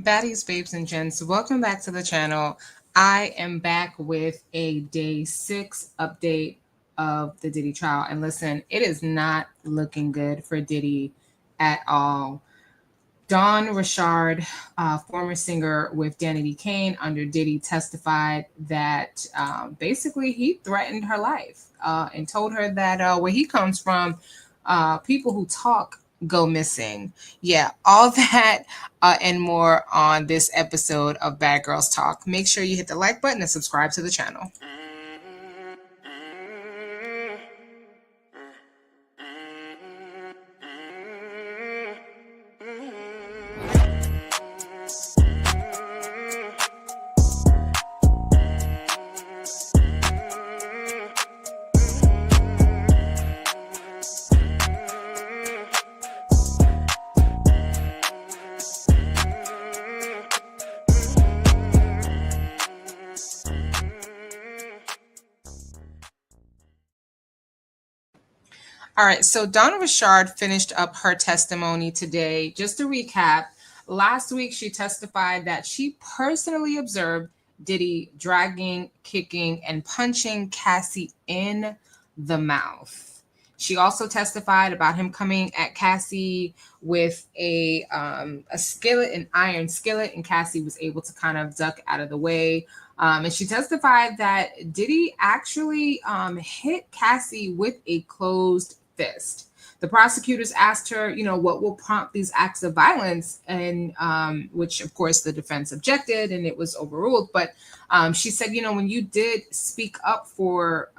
Baddies, babes, and gents, welcome back to the channel. I am back with a day 6 update of the Diddy trial. And listen, it is not looking good for Diddy at all. Dawn Richard, former singer with Danny B. Kane under Diddy, testified that basically he threatened her life and told her that where he comes from, people who talk go missing. Yeah, all that and more on this episode of Bad Girls Talk. Make sure you hit the like button and subscribe to the channel. All right, so Donna Richard finished up her testimony today. Just to recap, last week she testified that she personally observed Diddy dragging, kicking, and punching Cassie in the mouth. She also testified about him coming at Cassie with a skillet, an iron skillet, and Cassie was able to kind of duck out of the way. And she testified that Diddy actually hit Cassie with a closed fist. The prosecutors asked her, what will prompt these acts of violence, and which, of course, the defense objected, and it was overruled. But she said, when you did speak up for,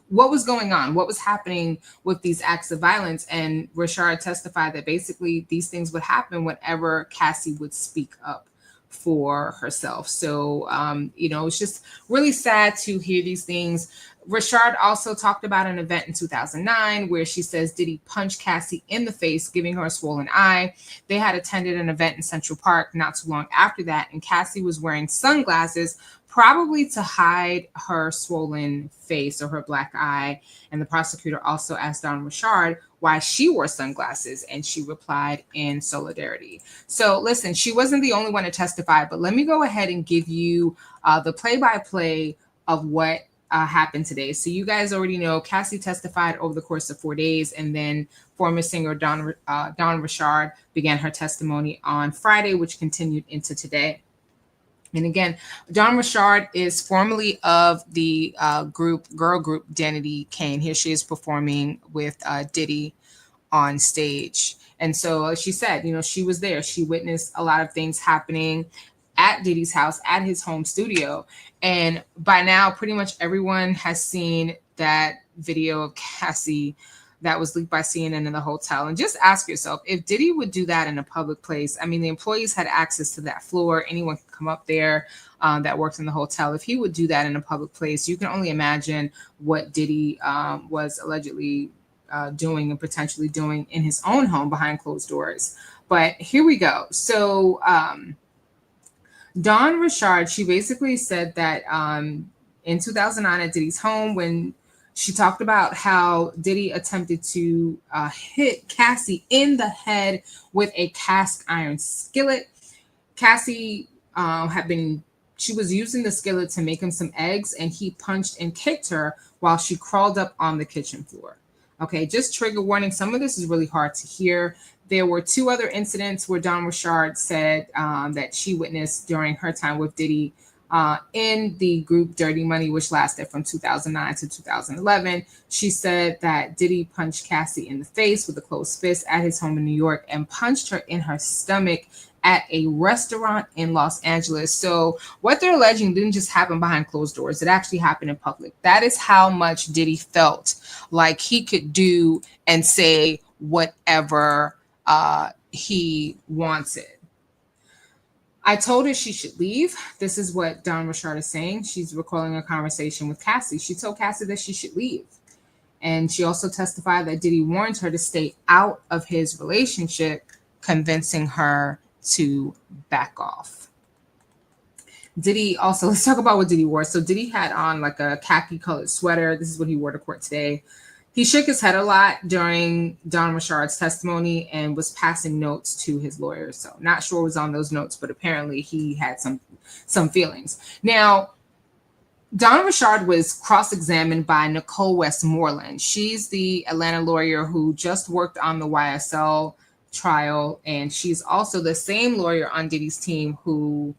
what was going on, what was happening with these acts of violence, and Richard testified that basically these things would happen whenever Cassie would speak up for herself. So, it's just really sad to hear these things. Richard also talked about an event in 2009 where she says Diddy punched Cassie in the face, giving her a swollen eye. They had attended an event in Central Park not too long after that, and Cassie was wearing sunglasses, probably to hide her swollen face or her black eye. And the prosecutor also asked Dawn Richard why she wore sunglasses, and she replied in solidarity. So listen, she wasn't the only one to testify, but let me go ahead and give you the play-by-play of what happened today. So you guys already know Cassie testified over the course of 4 days, and then former singer Dawn Richard began her testimony on Friday, which continued into today. And again, Dawn Richard is formerly of the girl group Danny B. Kane. Here she is performing with Diddy on stage. And so she said, she was there. She witnessed a lot of things happening at Diddy's house, at his home studio. And by now, pretty much everyone has seen that video of Cassie that was leaked by CNN in the hotel. And just ask yourself, if Diddy would do that in a public place, I mean, the employees had access to that floor. Anyone could come up there that works in the hotel. If he would do that in a public place, you can only imagine what Diddy was allegedly doing and potentially doing in his own home behind closed doors. But here we go. So Dawn Richard, she basically said that in 2009 at Diddy's home, when she talked about how Diddy attempted to hit Cassie in the head with a cast iron skillet. Cassie she was using the skillet to make him some eggs, and he punched and kicked her while she crawled up on the kitchen floor. Okay, just trigger warning. Some of this is really hard to hear. There were 2 other incidents where Dawn Richard said that she witnessed during her time with Diddy in the group Dirty Money, which lasted from 2009 to 2011. She said that Diddy punched Cassie in the face with a closed fist at his home in New York and punched her in her stomach at a restaurant in Los Angeles. So what they're alleging didn't just happen behind closed doors. It actually happened in public. That is how much Diddy felt like he could do and say whatever he wanted. I told her she should leave. This is what Dawn Richard is saying. She's recalling a conversation with Cassie. She told Cassie that she should leave. And she also testified that Diddy warned her to stay out of his relationship, convincing her to back off. Diddy also, let's talk about what Diddy wore. So Diddy had on like a khaki colored sweater. This is what he wore to court today. He shook his head a lot during Don Richard's testimony and was passing notes to his lawyers. So not sure what was on those notes, but apparently he had some feelings. Now, Don Richard was cross-examined by Nicole Westmoreland. She's the Atlanta lawyer who just worked on the YSL trial, and she's also the same lawyer on Diddy's team who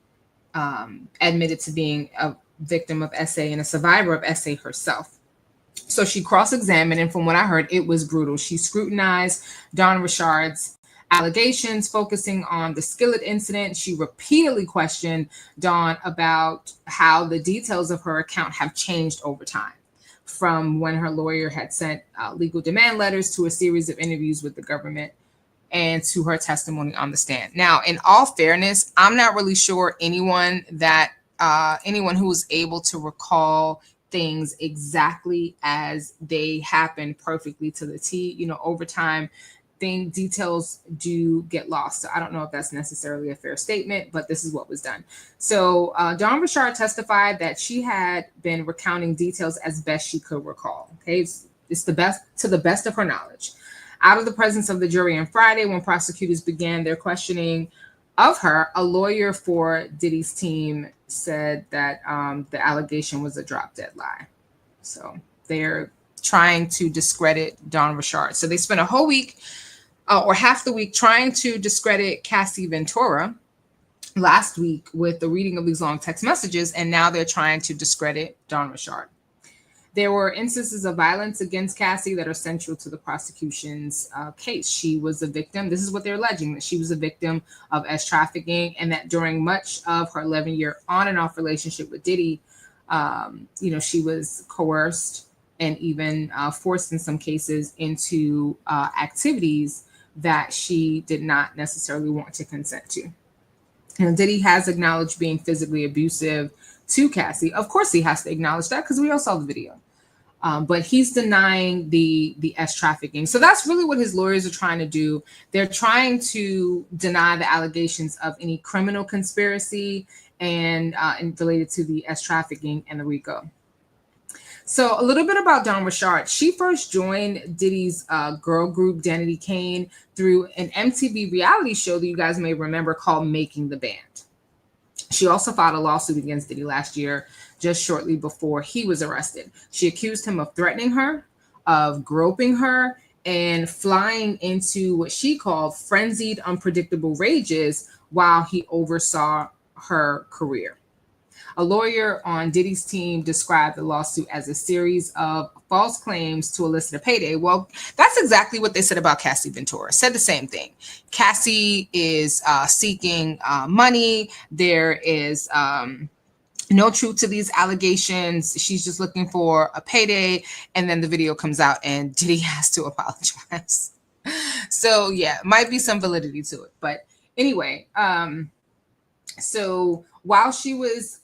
admitted to being a victim of SA and a survivor of SA herself. So she cross-examined, and from what I heard, it was brutal. She scrutinized Don Richard's allegations, focusing on the skillet incident. She repeatedly questioned Don about how the details of her account have changed over time, from when her lawyer had sent legal demand letters to a series of interviews with the government and to her testimony on the stand. Now, in all fairness, I'm not really sure anyone who was able to recall things exactly as they happened perfectly to the T. You know, over time, details do get lost. So I don't know if that's necessarily a fair statement, but this is what was done. So Dawn Richard testified that she had been recounting details as best she could recall. Okay, it's the best to the best of her knowledge. Out of the presence of the jury on Friday, when prosecutors began their questioning of her, a lawyer for Diddy's team said that the allegation was a drop-dead lie. So they're trying to discredit Dawn Richard. So they spent a whole week or half the week trying to discredit Cassie Ventura last week with the reading of these long text messages, and now they're trying to discredit Dawn Richard. There were instances of violence against Cassie that are central to the prosecution's case. She was a victim. This is what they're alleging, that she was a victim of trafficking, and that during much of her 11-year on and off relationship with Diddy, she was coerced and even forced in some cases into activities that she did not necessarily want to consent to. And Diddy has acknowledged being physically abusive to Cassie. Of course, he has to acknowledge that because we all saw the video. But he's denying the trafficking. So that's really what his lawyers are trying to do. They're trying to deny the allegations of any criminal conspiracy and related to the trafficking and the RICO. So a little bit about Dawn Richard. She first joined Diddy's girl group, Danity Kane, through an MTV reality show that you guys may remember called Making the Band. She also filed a lawsuit against Diddy last year, just shortly before he was arrested. She accused him of threatening her, of groping her, and flying into what she called frenzied, unpredictable rages while he oversaw her career. A lawyer on Diddy's team described the lawsuit as a series of false claims to elicit a payday. Well, that's exactly what they said about Cassie Ventura. Said the same thing. Cassie is seeking money. There is no truth to these allegations. She's just looking for a payday. And then the video comes out and Diddy has to apologize. So yeah, might be some validity to it. But anyway, so while she was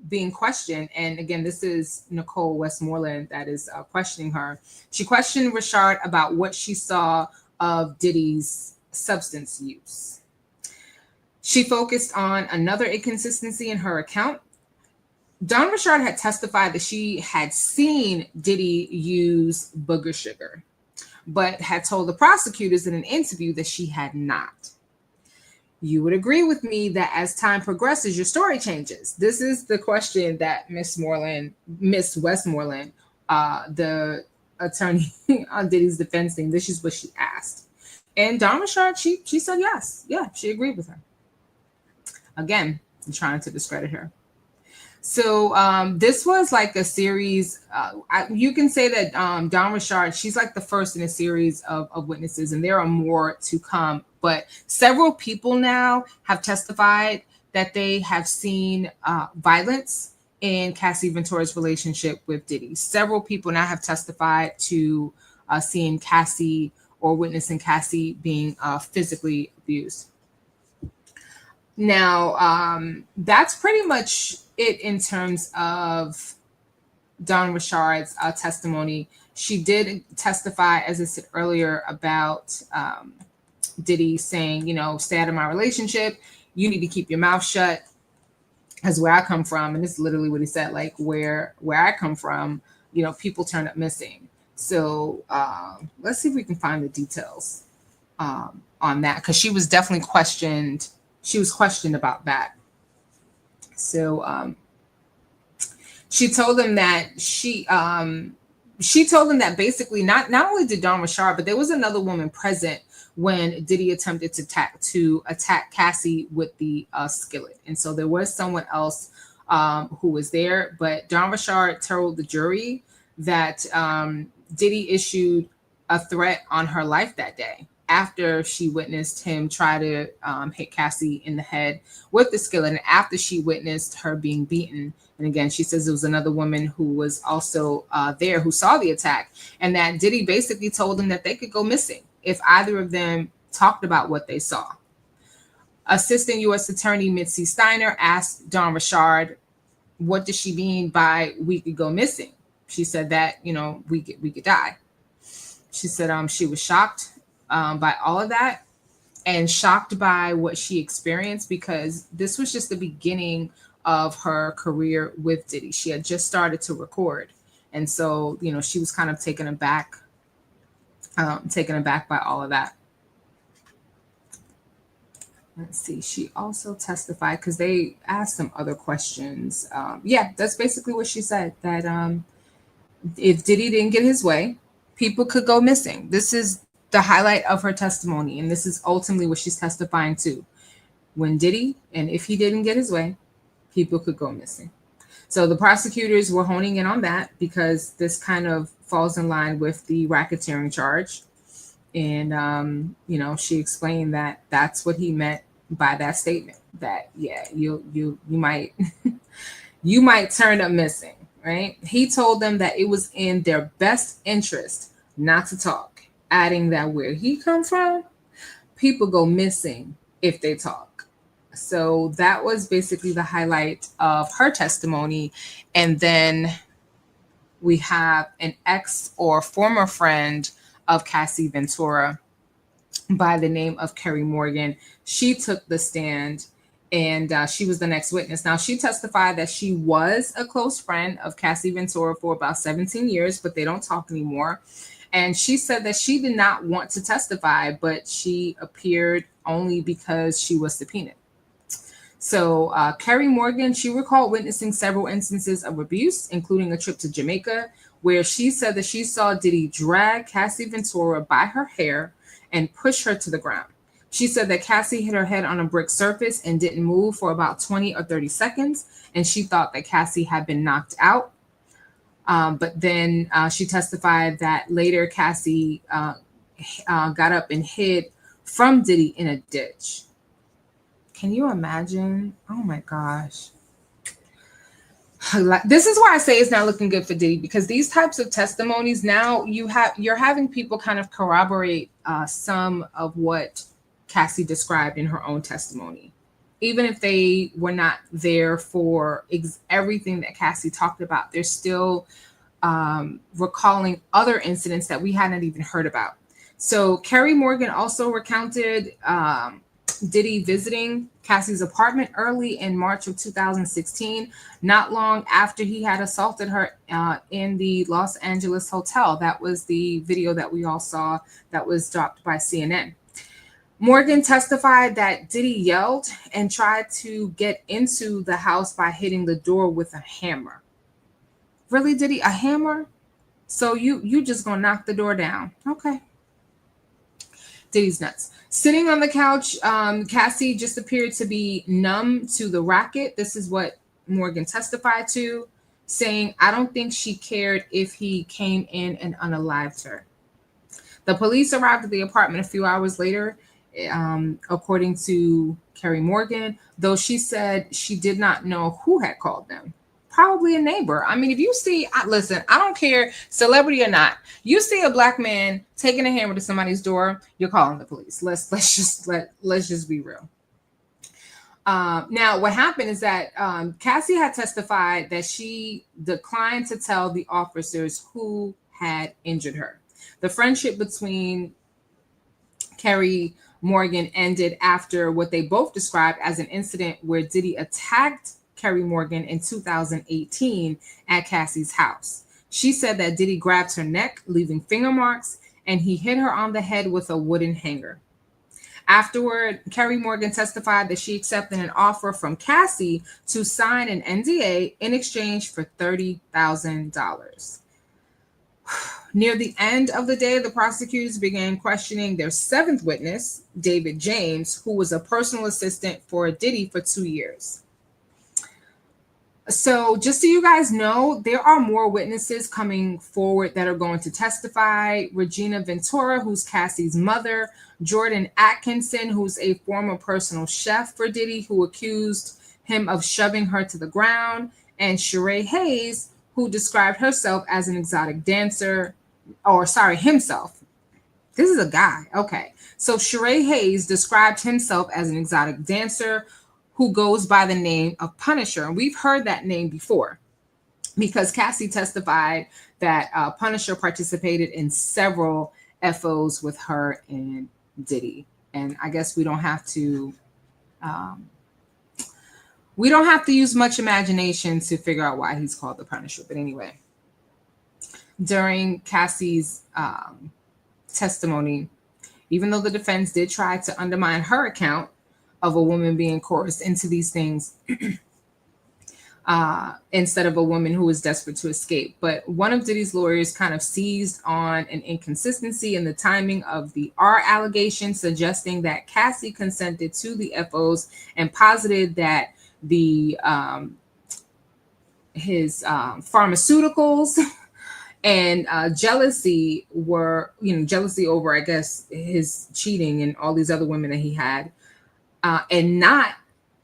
being questioned, and again, this is Nicole Westmoreland that is questioning her, she questioned Richard about what she saw of Diddy's substance use. She focused on another inconsistency in her account. Dawn Richard had testified that she had seen Diddy use booger sugar, but had told the prosecutors in an interview that she had not. You would agree with me that as time progresses, your story changes. This is the question that Miss Westmoreland, the attorney on Diddy's defense team, this is what she asked. And Dawn Richard, she said yes. Yeah, she agreed with her. Again, I'm trying to discredit her. So this was like a series. You can say that Dawn Richard, she's like the first in a series of witnesses, and there are more to come. But several people now have testified that they have seen violence in Cassie Ventura's relationship with Diddy. Several people now have testified to seeing Cassie or witnessing Cassie being physically abused. Now, that's pretty much it in terms of Dawn Richard's testimony. She did testify, as I said earlier, about Diddy saying, stay out of my relationship. You need to keep your mouth shut. That's where I come from. And this is literally what he said, like where I come from, people turn up missing. So let's see if we can find the details on that, because she was definitely questioned. She was questioned about that. So she told him that she told him that basically not only did Dawn Richard, but there was another woman present when Diddy attempted to attack Cassie with the skillet, and so there was someone else who was there. But Dawn Richard told the jury that Diddy issued a threat on her life that day after she witnessed him try to hit Cassie in the head with the skillet, and after she witnessed her being beaten. And again, she says there was another woman who was also there who saw the attack, and that Diddy basically told them that they could go missing if either of them talked about what they saw. Assistant U.S. Attorney Mitzi Steiner asked Dawn Richard, what does she mean by we could go missing? She said that, we could die. She said she was shocked by all of that, and shocked by what she experienced, because this was just the beginning of her career with Diddy. She had just started to record. And so, she was kind of taken aback by all of that. Let's see. She also testified, because they asked some other questions. That's basically what she said, that if Diddy didn't get his way, people could go missing. This is the highlight of her testimony, and this is ultimately what she's testifying to. When Diddy, and if he didn't get his way, people could go missing. So the prosecutors were honing in on that, because this kind of falls in line with the racketeering charge. And she explained that that's what he meant by that statement, that you might you might turn up missing, right? He told them that it was in their best interest not to talk, adding that where he come from, people go missing if they talk. So that was basically the highlight of her testimony. And then we have an ex or former friend of Cassie Ventura by the name of Kerry Morgan. She took the stand, and she was the next witness. Now, she testified that she was a close friend of Cassie Ventura for about 17 years, but they don't talk anymore. And she said that she did not want to testify, but she appeared only because she was subpoenaed. So Kerry Morgan, she recalled witnessing several instances of abuse, including a trip to Jamaica, where she said that she saw Diddy drag Cassie Ventura by her hair and push her to the ground. She said that Cassie hit her head on a brick surface and didn't move for about 20 or 30 seconds, and she thought that Cassie had been knocked out. But then she testified that later Cassie got up and hid from Diddy in a ditch. Can you imagine? Oh my gosh. This is why I say it's not looking good for Diddy, because these types of testimonies, now you're having people kind of corroborate some of what Cassie described in her own testimony. Even if they were not there for everything that Cassie talked about, they're still recalling other incidents that we hadn't even heard about. So Kerry Morgan also recounted Diddy visiting Cassie's apartment early in March of 2016, not long after he had assaulted her in the Los Angeles hotel. That was the video that we all saw that was dropped by CNN. Morgan testified that Diddy yelled and tried to get into the house by hitting the door with a hammer. Really, Diddy? A hammer? So you just gonna knock the door down? Okay. Diddy's nuts. Sitting on the couch, Cassie just appeared to be numb to the racket. This is what Morgan testified to, saying, I don't think she cared if he came in and unalived her. The police arrived at the apartment a few hours later, according to Kerry Morgan, though she said she did not know who had called them. Probably a neighbor. I mean, if you see, listen, I don't care, celebrity or not, you see a black man taking a hammer to somebody's door, you're calling the police. Let's just be real. Now, what happened is that Cassie had testified that she declined to tell the officers who had injured her. The friendship between Kerry Morgan ended after what they both described as an incident where Diddy attacked Kerry Morgan in 2018 at Cassie's house. She said that Diddy grabbed her neck, leaving finger marks, and he hit her on the head with a wooden hanger. Afterward, Kerry Morgan testified that she accepted an offer from Cassie to sign an NDA in exchange for $30,000. Near the end of the day, the prosecutors began questioning their seventh witness, David James, who was a personal assistant for Diddy for 2 years. So just so you guys know, there are more witnesses coming forward that are going to testify. Regina Ventura, who's Cassie's mother, Jordan Atkinson, who's a former personal chef for Diddy, who accused him of shoving her to the ground, and Sheree Hayes, who described herself as an exotic dancer, himself. This is a guy. Okay. So Sheree Hayes described himself as an exotic dancer who goes by the name of Punisher. And we've heard that name before because Cassie testified that Punisher participated in several FOs with her and Diddy. And I guess we don't have to use much imagination to figure out why he's called the Punisher. But anyway, during Cassie's testimony, even though the defense did try to undermine her account of a woman being coerced into these things instead of a woman who was desperate to escape. But one of Diddy's lawyers kind of seized on an inconsistency in the timing of the R allegation, suggesting that Cassie consented to the FOs and posited that the his pharmaceuticals and jealousy over, I guess, his cheating and all these other women that he had, and not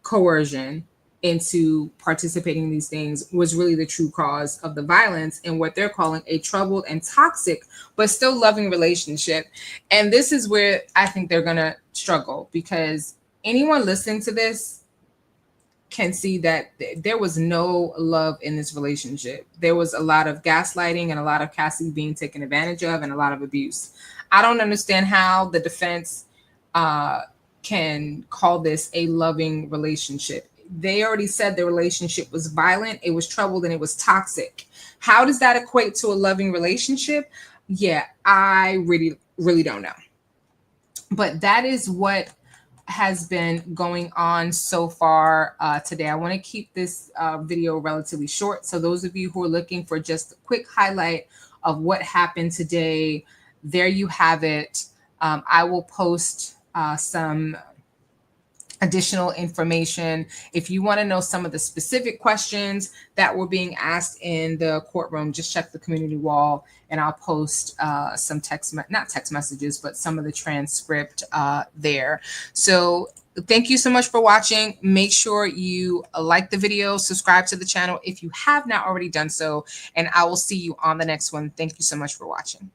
coercion into participating in these things was really the true cause of the violence in what they're calling a troubled and toxic, but still loving relationship. And this is where I think they're going to struggle, because anyone listening to this can see that there was no love in this relationship. There was a lot of gaslighting and a lot of Cassie being taken advantage of and a lot of abuse. I don't understand how the defense can call this a loving relationship. They already said the relationship was violent, it was troubled, and it was toxic. How does that equate to a loving relationship? Yeah, I really, really don't know. But that is what has been going on so far today. I want to keep this video relatively short. So those of you who are looking for just a quick highlight of what happened today, there you have it. I will post some additional information. If you want to know some of the specific questions that were being asked in the courtroom, just check the community wall and I'll post some not text messages, but some of the transcript there. So thank you so much for watching. Make sure you like the video, subscribe to the channel if you have not already done so, and I will see you on the next one. Thank you so much for watching.